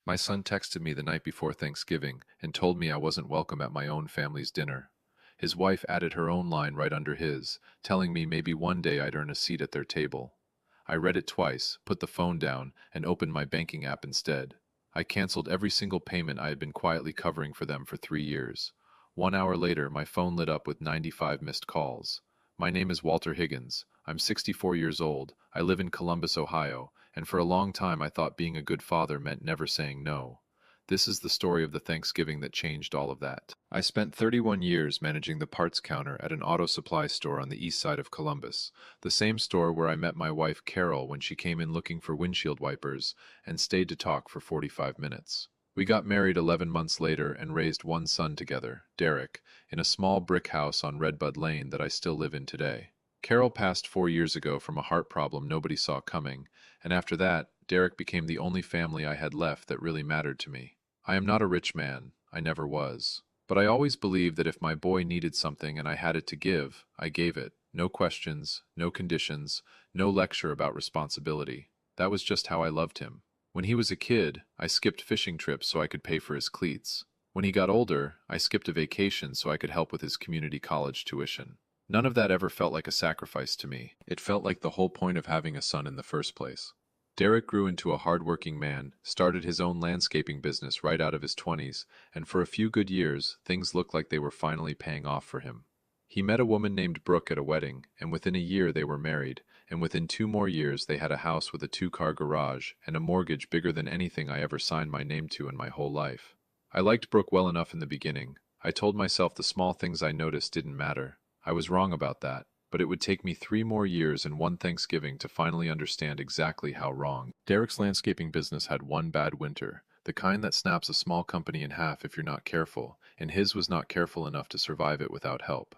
My son texted me the night before Thanksgiving and told me I wasn't welcome at my own family's dinner. His wife added her own line right under his, telling me maybe one day I'd earn a seat at their table. I read it twice, put the phone down, and opened my banking app instead. I canceled every single payment I had been quietly covering for them for 3 years. 1 hour later, my phone lit up with 95 missed calls. My name is Walter Higgins. I'm 64 years old. I live in Columbus, Ohio, and for a long time I thought being a good father meant never saying no. This is the story of the Thanksgiving that changed all of that. I spent 31 years managing the parts counter at an auto supply store on the east side of Columbus, the same store where I met my wife Carol when she came in looking for windshield wipers and stayed to talk for 45 minutes. We got married 11 months later and raised one son together, Derek, in a small brick house on Redbud Lane that I still live in today. Carol passed 4 years ago from a heart problem nobody saw coming, and after that, Derek became the only family I had left that really mattered to me. I am not a rich man, I never was. But I always believed that if my boy needed something and I had it to give, I gave it. No questions, no conditions, no lecture about responsibility. That was just how I loved him. When he was a kid, I skipped fishing trips so I could pay for his cleats. When he got older, I skipped a vacation so I could help with his community college tuition. None of that ever felt like a sacrifice to me. It felt like the whole point of having a son in the first place. Derek grew into a hard-working man, started his own landscaping business right out of his 20s, and for a few good years, things looked like they were finally paying off for him. He met a woman named Brooke at a wedding, and within a year they were married, and within 2 more years they had a house with a two-car garage and a mortgage bigger than anything I ever signed my name to in my whole life. I liked Brooke well enough in the beginning. I told myself the small things I noticed didn't matter. I was wrong about that, but it would take me 3 more years and one Thanksgiving to finally understand exactly how wrong. Derek's landscaping business had one bad winter, the kind that snaps a small company in half if you're not careful, and his was not careful enough to survive it without help.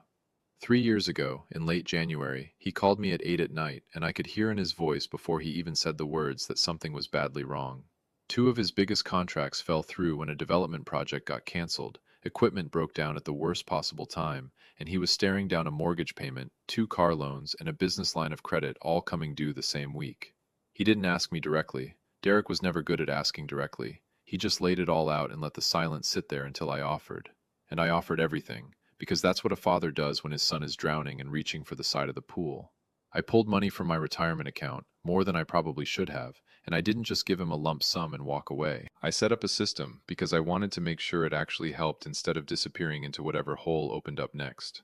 3 years ago, in late January, he called me at 8 at night, and I could hear in his voice before he even said the words that something was badly wrong. Two of his biggest contracts fell through when a development project got canceled, equipment broke down at the worst possible time, and he was staring down a mortgage payment, two car loans, and a business line of credit all coming due the same week. He didn't ask me directly. Derek was never good at asking directly. He just laid it all out and let the silence sit there until I offered. And I offered everything, because that's what a father does when his son is drowning and reaching for the side of the pool. I pulled money from my retirement account, more than I probably should have, and I didn't just give him a lump sum and walk away. I set up a system because I wanted to make sure it actually helped instead of disappearing into whatever hole opened up next.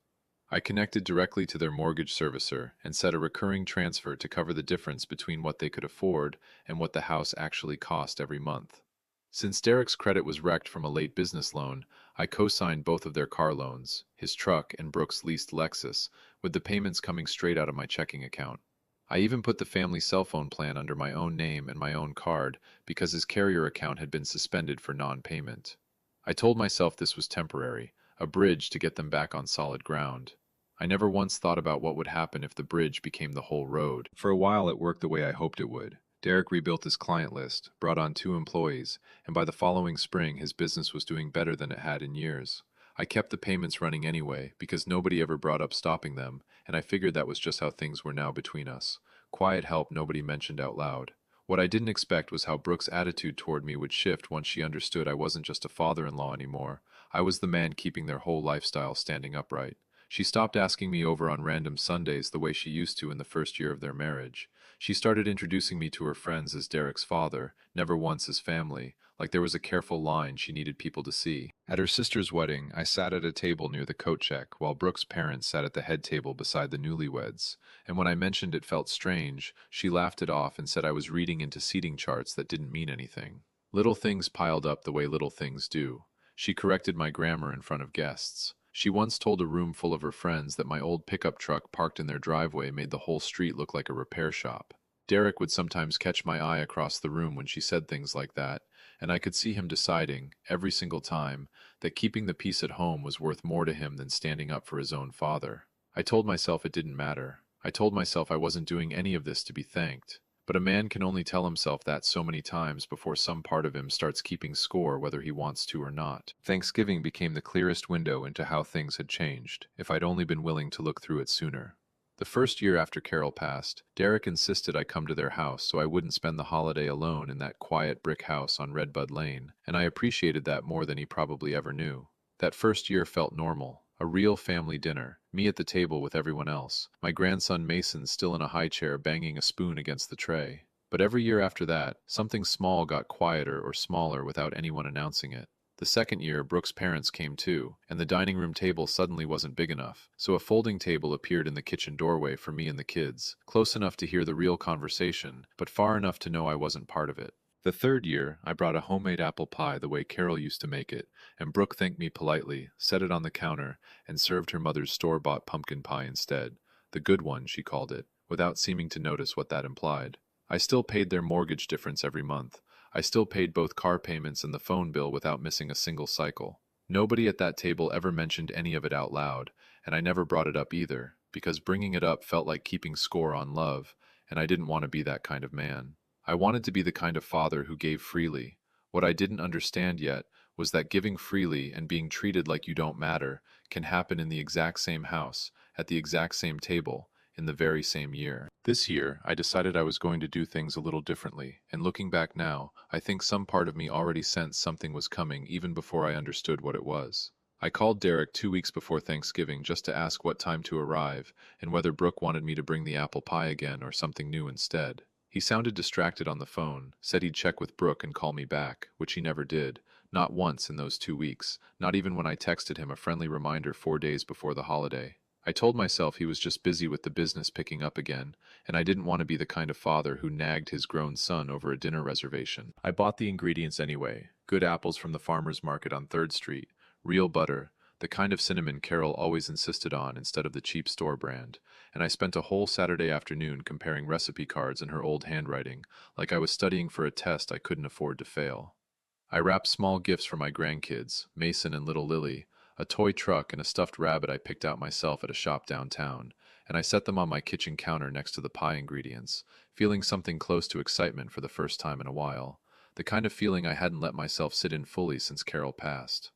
I connected directly to their mortgage servicer and set a recurring transfer to cover the difference between what they could afford and what the house actually cost every month. Since Derek's credit was wrecked from a late business loan, I co-signed both of their car loans, his truck and Brooke's leased Lexus, with the payments coming straight out of my checking account. I even put the family cell phone plan under my own name and my own card because his carrier account had been suspended for non-payment. I told myself this was temporary, a bridge to get them back on solid ground. I never once thought about what would happen if the bridge became the whole road. For a while it worked the way I hoped it would. Derek rebuilt his client list, brought on 2 employees, and by the following spring his business was doing better than it had in years. I kept the payments running anyway, because nobody ever brought up stopping them, and I figured that was just how things were now between us. Quiet help nobody mentioned out loud. What I didn't expect was how Brooke's attitude toward me would shift once she understood I wasn't just a father-in-law anymore. I was the man keeping their whole lifestyle standing upright. She stopped asking me over on random Sundays the way she used to in the first year of their marriage. She started introducing me to her friends as Derek's father, never once as family, like there was a careful line she needed people to see. At her sister's wedding, I sat at a table near the coat check, while Brooke's parents sat at the head table beside the newlyweds, and when I mentioned it felt strange, she laughed it off and said I was reading into seating charts that didn't mean anything. Little things piled up the way little things do. She corrected my grammar in front of guests. She once told a room full of her friends that my old pickup truck parked in their driveway made the whole street look like a repair shop. Derek would sometimes catch my eye across the room when she said things like that, and I could see him deciding, every single time, that keeping the peace at home was worth more to him than standing up for his own father. I told myself it didn't matter. I told myself I wasn't doing any of this to be thanked. But a man can only tell himself that so many times before some part of him starts keeping score whether he wants to or not. Thanksgiving became the clearest window into how things had changed, if I'd only been willing to look through it sooner. The first year after Carol passed, Derek insisted I come to their house so I wouldn't spend the holiday alone in that quiet brick house on Redbud Lane, and I appreciated that more than he probably ever knew. That first year felt normal, a real family dinner, me at the table with everyone else, my grandson Mason still in a high chair banging a spoon against the tray. But every year after that, something small got quieter or smaller without anyone announcing it. The second year, Brooke's parents came too, and the dining room table suddenly wasn't big enough, so a folding table appeared in the kitchen doorway for me and the kids, close enough to hear the real conversation, but far enough to know I wasn't part of it. The third year, I brought a homemade apple pie the way Carol used to make it, and Brooke thanked me politely, set it on the counter, and served her mother's store-bought pumpkin pie instead. The good one, she called it, without seeming to notice what that implied. I still paid their mortgage difference every month. I still paid both car payments and the phone bill without missing a single cycle. Nobody at that table ever mentioned any of it out loud, and I never brought it up either, because bringing it up felt like keeping score on love, and I didn't want to be that kind of man. I wanted to be the kind of father who gave freely. What I didn't understand yet was that giving freely and being treated like you don't matter can happen in the exact same house, at the exact same table, in the very same year. This year, I decided I was going to do things a little differently, and looking back now, I think some part of me already sensed something was coming even before I understood what it was. I called Derek 2 weeks before Thanksgiving just to ask what time to arrive, and whether Brooke wanted me to bring the apple pie again or something new instead. He sounded distracted on the phone, said he'd check with Brooke and call me back, which he never did. Not once in those 2 weeks, not even when I texted him a friendly reminder 4 days before the holiday. I told myself he was just busy with the business picking up again, and I didn't want to be the kind of father who nagged his grown son over a dinner reservation. I bought the ingredients anyway, good apples from the farmer's market on 3rd Street, real butter, the kind of cinnamon Carol always insisted on instead of the cheap store brand, and I spent a whole Saturday afternoon comparing recipe cards in her old handwriting, like I was studying for a test I couldn't afford to fail. I wrapped small gifts for my grandkids, Mason and little Lily, a toy truck and a stuffed rabbit I picked out myself at a shop downtown, and I set them on my kitchen counter next to the pie ingredients, feeling something close to excitement for the first time in a while, the kind of feeling I hadn't let myself sit in fully since Carol passed.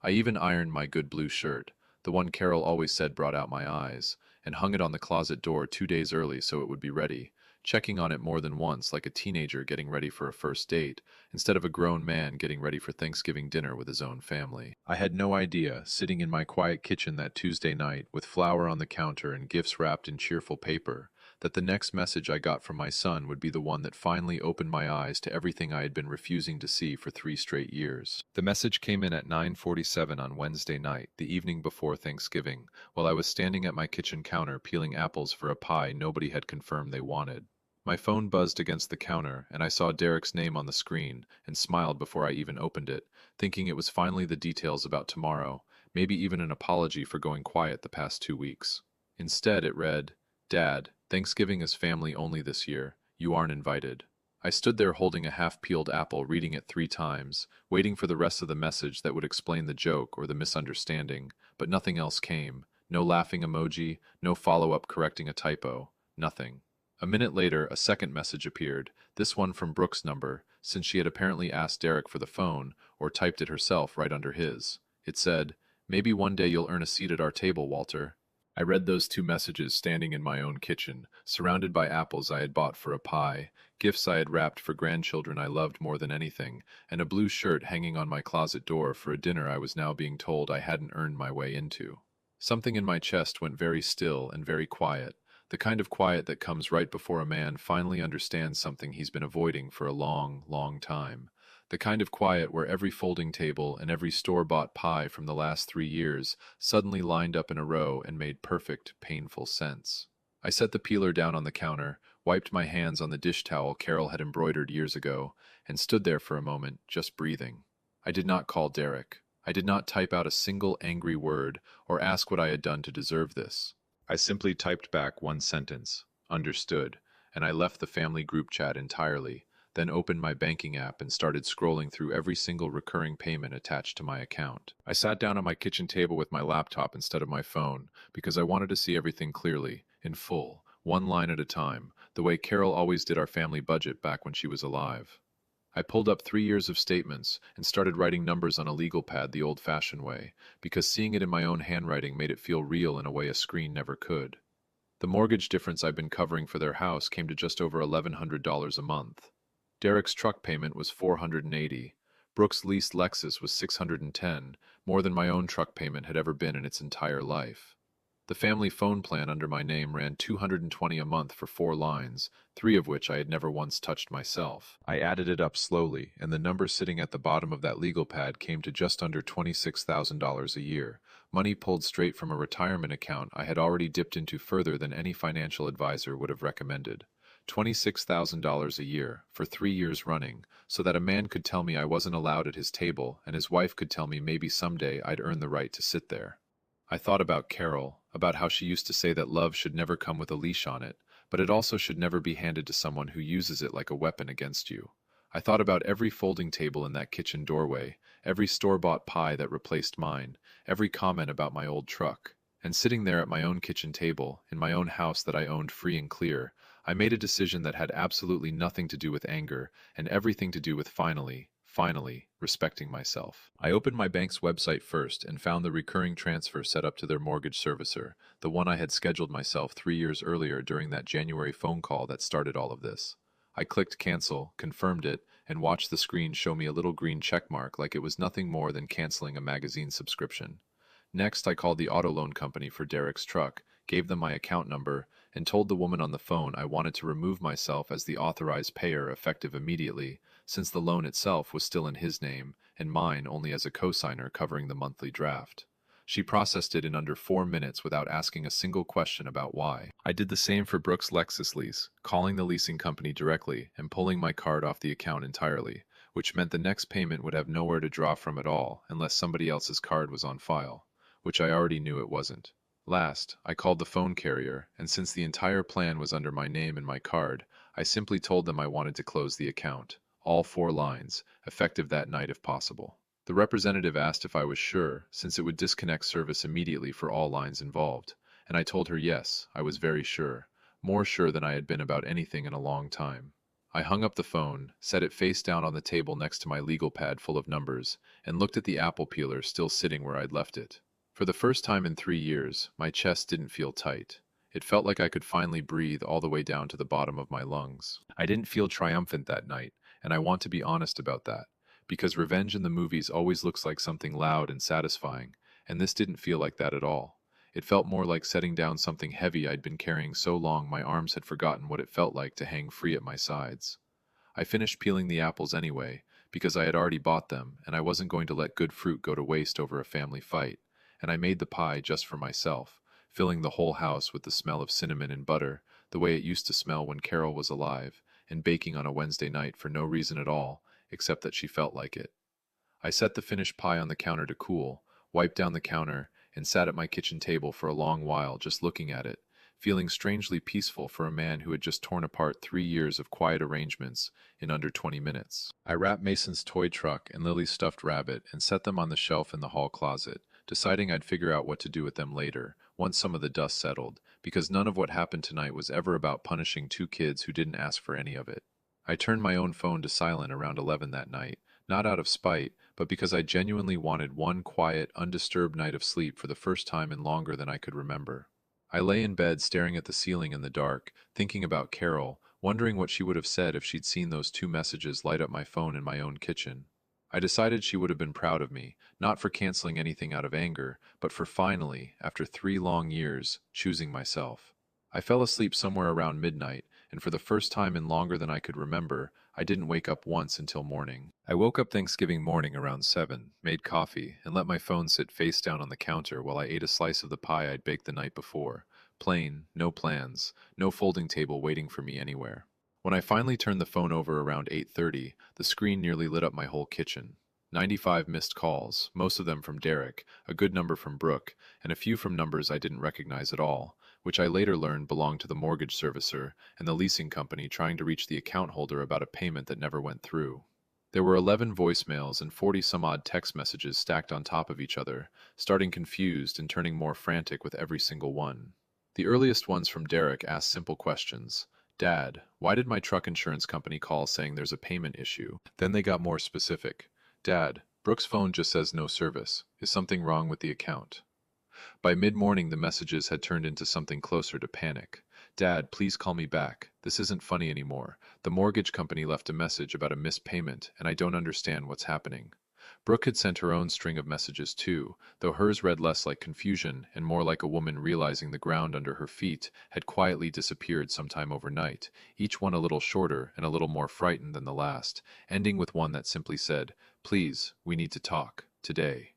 I even ironed my good blue shirt, the one Carol always said brought out my eyes, and hung it on the closet door 2 days early so it would be ready, checking on it more than once like a teenager getting ready for a first date, instead of a grown man getting ready for Thanksgiving dinner with his own family. I had no idea, sitting in my quiet kitchen that Tuesday night, with flour on the counter and gifts wrapped in cheerful paper, that the next message I got from my son would be the one that finally opened my eyes to everything I had been refusing to see for 3 straight years. The message came in at 9:47 on Wednesday night, the evening before Thanksgiving, while I was standing at my kitchen counter peeling apples for a pie nobody had confirmed they wanted. My phone buzzed against the counter, and I saw Derek's name on the screen, and smiled before I even opened it, thinking it was finally the details about tomorrow, maybe even an apology for going quiet the past 2 weeks. Instead, it read, "Dad, Thanksgiving is family only this year. You aren't invited." I stood there holding a half-peeled apple, reading it 3 times, waiting for the rest of the message that would explain the joke or the misunderstanding, but nothing else came. No laughing emoji, no follow-up correcting a typo, nothing. A minute later, a second message appeared, this one from Brooke's number, since she had apparently asked Derek for the phone, or typed it herself right under his. It said, "Maybe one day you'll earn a seat at our table, Walter." I read those 2 messages standing in my own kitchen, surrounded by apples I had bought for a pie, gifts I had wrapped for grandchildren I loved more than anything, and a blue shirt hanging on my closet door for a dinner I was now being told I hadn't earned my way into. Something in my chest went very still and very quiet, the kind of quiet that comes right before a man finally understands something he's been avoiding for a long, long time. The kind of quiet where every folding table and every store-bought pie from the last 3 years suddenly lined up in a row and made perfect, painful sense. I set the peeler down on the counter, wiped my hands on the dish towel Carol had embroidered years ago, and stood there for a moment, just breathing. I did not call Derek. I did not type out a single angry word or ask what I had done to deserve this. I simply typed back one sentence, "Understood," and I left the family group chat entirely, then opened my banking app and started scrolling through every single recurring payment attached to my account. I sat down on my kitchen table with my laptop instead of my phone, because I wanted to see everything clearly, in full, one line at a time, the way Carol always did our family budget back when she was alive. I pulled up 3 years of statements and started writing numbers on a legal pad the old-fashioned way, because seeing it in my own handwriting made it feel real in a way a screen never could. The mortgage difference I'd been covering for their house came to just over $1,100 a month. Derek's truck payment was $480. Brooke's leased Lexus was $610, more than my own truck payment had ever been in its entire life. The family phone plan under my name ran $220 a month for 4 lines, 3 of which I had never once touched myself. I added it up slowly, and the number sitting at the bottom of that legal pad came to just under $26,000 a year, money pulled straight from a retirement account I had already dipped into further than any financial advisor would have recommended. $26,000 a year, for 3 years running, so that a man could tell me I wasn't allowed at his table, and his wife could tell me maybe someday I'd earn the right to sit there. I thought about Carol, about how she used to say that love should never come with a leash on it, but it also should never be handed to someone who uses it like a weapon against you. I thought about every folding table in that kitchen doorway, every store-bought pie that replaced mine, every comment about my old truck. And sitting there at my own kitchen table, in my own house that I owned free and clear, I made a decision that had absolutely nothing to do with anger and everything to do with finally, respecting myself. I opened my bank's website first and found the recurring transfer set up to their mortgage servicer, the one I had scheduled myself 3 years earlier during that January phone call that started all of this. I clicked cancel, confirmed it, and watched the screen show me a little green check mark like it was nothing more than canceling a magazine subscription. Next, I called the auto loan company for Derek's truck, gave them my account number, and told the woman on the phone I wanted to remove myself as the authorized payer effective immediately, since the loan itself was still in his name, and mine only as a cosigner covering the monthly draft. She processed it in under 4 minutes without asking a single question about why. I did the same for Brooke's Lexus lease, calling the leasing company directly and pulling my card off the account entirely, which meant the next payment would have nowhere to draw from at all unless somebody else's card was on file, which I already knew it wasn't. Last, I called the phone carrier, and since the entire plan was under my name and my card, I simply told them I wanted to close the account, all 4 lines, effective that night if possible. The representative asked if I was sure, since it would disconnect service immediately for all lines involved, and I told her yes, I was very sure, more sure than I had been about anything in a long time. I hung up the phone, set it face down on the table next to my legal pad full of numbers, and looked at the apple peeler still sitting where I'd left it. For the first time in 3 years, my chest didn't feel tight. It felt like I could finally breathe all the way down to the bottom of my lungs. I didn't feel triumphant that night, and I want to be honest about that, because revenge in the movies always looks like something loud and satisfying, and this didn't feel like that at all. It felt more like setting down something heavy I'd been carrying so long my arms had forgotten what it felt like to hang free at my sides. I finished peeling the apples anyway, because I had already bought them, and I wasn't going to let good fruit go to waste over a family fight, and I made the pie just for myself, filling the whole house with the smell of cinnamon and butter, the way it used to smell when Carol was alive, and baking on a Wednesday night for no reason at all, except that she felt like it. I set the finished pie on the counter to cool, wiped down the counter, and sat at my kitchen table for a long while just looking at it, feeling strangely peaceful for a man who had just torn apart 3 years of quiet arrangements in under 20 minutes. I wrapped Mason's toy truck and Lily's stuffed rabbit and set them on the shelf in the hall closet, deciding I'd figure out what to do with them later, once some of the dust settled, because none of what happened tonight was ever about punishing 2 kids who didn't ask for any of it. I turned my own phone to silent around 11 that night, not out of spite, but because I genuinely wanted one quiet, undisturbed night of sleep for the first time in longer than I could remember. I lay in bed staring at the ceiling in the dark, thinking about Carol, wondering what she would have said if she'd seen those 2 messages light up my phone in my own kitchen. I decided she would have been proud of me, not for canceling anything out of anger, but for finally, after 3 long years, choosing myself. I fell asleep somewhere around midnight, and for the first time in longer than I could remember, I didn't wake up once until morning. I woke up Thanksgiving morning around 7, made coffee, and let my phone sit face down on the counter while I ate a slice of the pie I'd baked the night before. Plain, no plans, no folding table waiting for me anywhere. When I finally turned the phone over around 8:30, the screen nearly lit up my whole kitchen. 95 missed calls, most of them from Derek, a good number from Brooke, and a few from numbers I didn't recognize at all, which I later learned belonged to the mortgage servicer and the leasing company trying to reach the account holder about a payment that never went through. There were 11 voicemails and 40-some-odd text messages stacked on top of each other, starting confused and turning more frantic with every single one. The earliest ones from Derek asked simple questions. Dad, why did my truck insurance company call saying there's a payment issue? Then they got more specific. Dad, Brooke's phone just says no service. Is something wrong with the account? By mid-morning, the messages had turned into something closer to panic. Dad, please call me back. This isn't funny anymore. The mortgage company left a message about a missed payment, and I don't understand what's happening. Brooke had sent her own string of messages too, though hers read less like confusion and more like a woman realizing the ground under her feet had quietly disappeared sometime overnight, each one a little shorter and a little more frightened than the last, ending with one that simply said, "Please, we need to talk, today."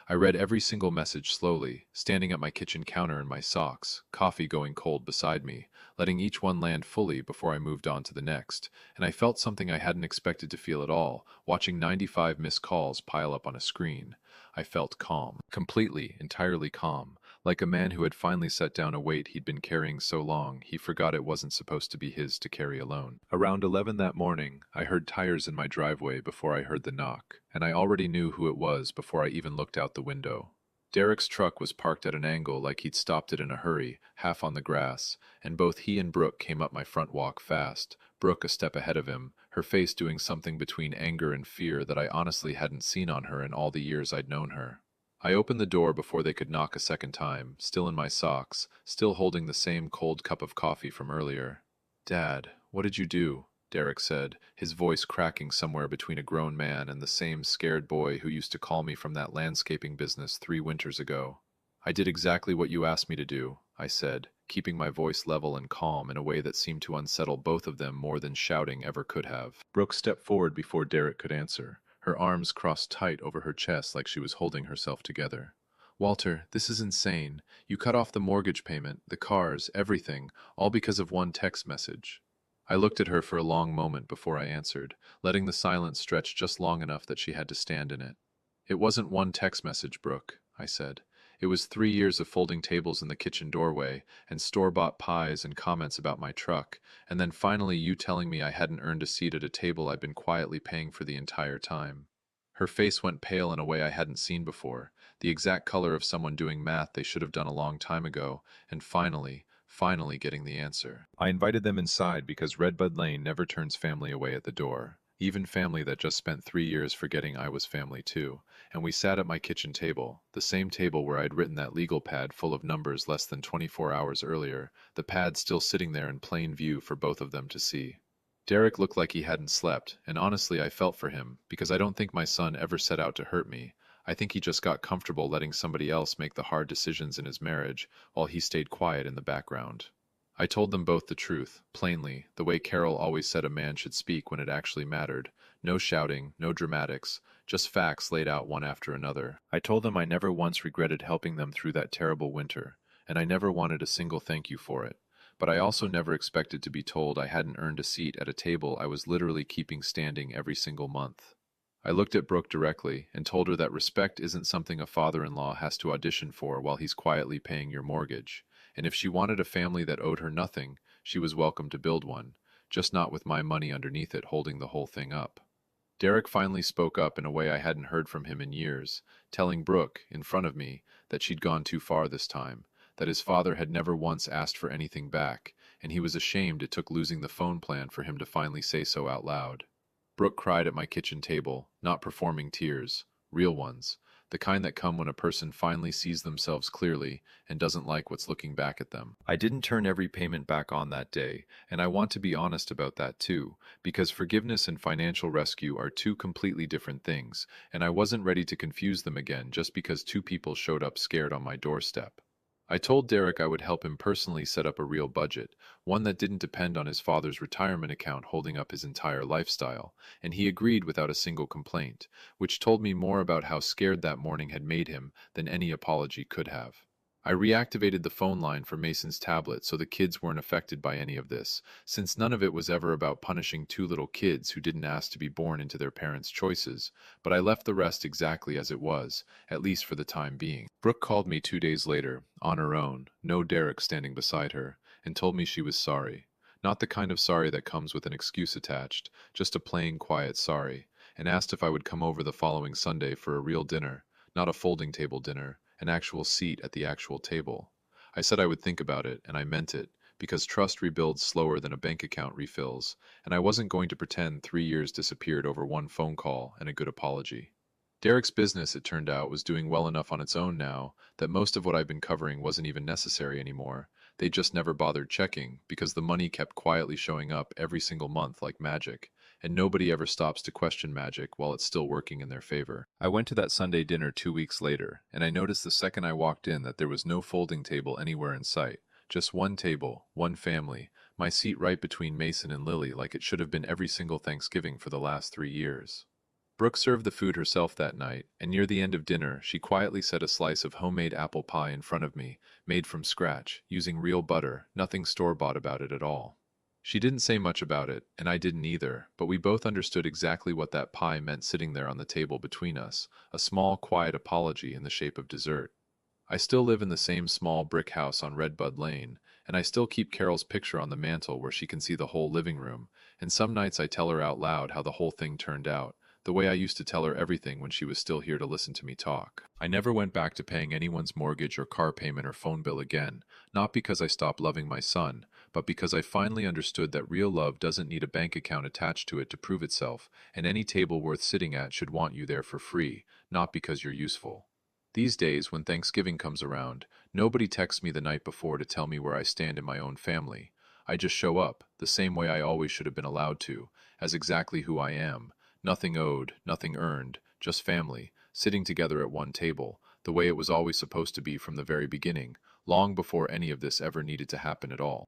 I read every single message slowly, standing at my kitchen counter in my socks, coffee going cold beside me, letting each one land fully before I moved on to the next, and I felt something I hadn't expected to feel at all, watching 95 missed calls pile up on a screen. I felt calm, completely, entirely calm, like a man who had finally set down a weight he'd been carrying so long he forgot it wasn't supposed to be his to carry alone. Around 11 that morning, I heard tires in my driveway before I heard the knock, and I already knew who it was before I even looked out the window. Derek's truck was parked at an angle like he'd stopped it in a hurry, half on the grass, and both he and Brooke came up my front walk fast, Brooke a step ahead of him, her face doing something between anger and fear that I honestly hadn't seen on her in all the years I'd known her. I opened the door before they could knock a second time, still in my socks, still holding the same cold cup of coffee from earlier. "Dad, what did you do?" Derek said, his voice cracking somewhere between a grown man and the same scared boy who used to call me from that landscaping business 3 winters ago. "I did exactly what you asked me to do," I said, keeping my voice level and calm in a way that seemed to unsettle both of them more than shouting ever could have. Brooke stepped forward before Derek could answer, her arms crossed tight over her chest like she was holding herself together. "Walter, this is insane. You cut off the mortgage payment, the cars, everything, all because of one text message." I looked at her for a long moment before I answered, letting the silence stretch just long enough that she had to stand in it. "It wasn't one text message, Brooke," I said. "It was 3 years of folding tables in the kitchen doorway, and store-bought pies and comments about my truck, and then finally you telling me I hadn't earned a seat at a table I'd been quietly paying for the entire time." Her face went pale in a way I hadn't seen before, the exact color of someone doing math they should have done a long time ago, and finally getting the answer. I invited them inside because Redbud Lane never turns family away at the door, even family that just spent 3 years forgetting I was family too, and we sat at my kitchen table, the same table where I'd written that legal pad full of numbers less than 24 hours earlier, the pad still sitting there in plain view for both of them to see. Derek looked like he hadn't slept, and honestly I felt for him, because I don't think my son ever set out to hurt me. I think he just got comfortable letting somebody else make the hard decisions in his marriage, while he stayed quiet in the background. I told them both the truth, plainly, the way Carol always said a man should speak when it actually mattered. No shouting, no dramatics, just facts laid out one after another. I told them I never once regretted helping them through that terrible winter, and I never wanted a single thank you for it. But I also never expected to be told I hadn't earned a seat at a table I was literally keeping standing every single month. I looked at Brooke directly and told her that respect isn't something a father-in-law has to audition for while he's quietly paying your mortgage, and if she wanted a family that owed her nothing, she was welcome to build one, just not with my money underneath it holding the whole thing up. Derek finally spoke up in a way I hadn't heard from him in years, telling Brooke, in front of me, that she'd gone too far this time, that his father had never once asked for anything back, and he was ashamed it took losing the phone plan for him to finally say so out loud. Brooke cried at my kitchen table, not performing tears, real ones, the kind that come when a person finally sees themselves clearly and doesn't like what's looking back at them. I didn't turn every payment back on that day, and I want to be honest about that too, because forgiveness and financial rescue are two completely different things, and I wasn't ready to confuse them again just because two people showed up scared on my doorstep. I told Derek I would help him personally set up a real budget, one that didn't depend on his father's retirement account holding up his entire lifestyle, and he agreed without a single complaint, which told me more about how scared that morning had made him than any apology could have. I reactivated the phone line for Mason's tablet so the kids weren't affected by any of this, since none of it was ever about punishing two little kids who didn't ask to be born into their parents' choices, but I left the rest exactly as it was, at least for the time being. Brooke called me 2 days later, on her own, no Derek standing beside her, and told me she was sorry. Not the kind of sorry that comes with an excuse attached, just a plain, quiet sorry, and asked if I would come over the following Sunday for a real dinner, not a folding table dinner, an actual seat at the actual table. I said I would think about it, and I meant it, because trust rebuilds slower than a bank account refills, and I wasn't going to pretend 3 years disappeared over one phone call and a good apology. Derek's business, it turned out, was doing well enough on its own now that most of what I've been covering wasn't even necessary anymore. They just never bothered checking because the money kept quietly showing up every single month like magic, and nobody ever stops to question magic while it's still working in their favor. I went to that Sunday dinner 2 weeks later, and I noticed the second I walked in that there was no folding table anywhere in sight. Just one table, one family, my seat right between Mason and Lily like it should have been every single Thanksgiving for the last 3 years. Brooke served the food herself that night, and near the end of dinner, she quietly set a slice of homemade apple pie in front of me, made from scratch, using real butter, nothing store-bought about it at all. She didn't say much about it, and I didn't either, but we both understood exactly what that pie meant sitting there on the table between us, a small, quiet apology in the shape of dessert. I still live in the same small brick house on Redbud Lane, and I still keep Carol's picture on the mantel where she can see the whole living room, and some nights I tell her out loud how the whole thing turned out, the way I used to tell her everything when she was still here to listen to me talk. I never went back to paying anyone's mortgage or car payment or phone bill again, not because I stopped loving my son, but because I finally understood that real love doesn't need a bank account attached to it to prove itself, and any table worth sitting at should want you there for free, not because you're useful. These days, when Thanksgiving comes around, nobody texts me the night before to tell me where I stand in my own family. I just show up, the same way I always should have been allowed to, as exactly who I am. Nothing owed, nothing earned, just family, sitting together at one table, the way it was always supposed to be from the very beginning, long before any of this ever needed to happen at all.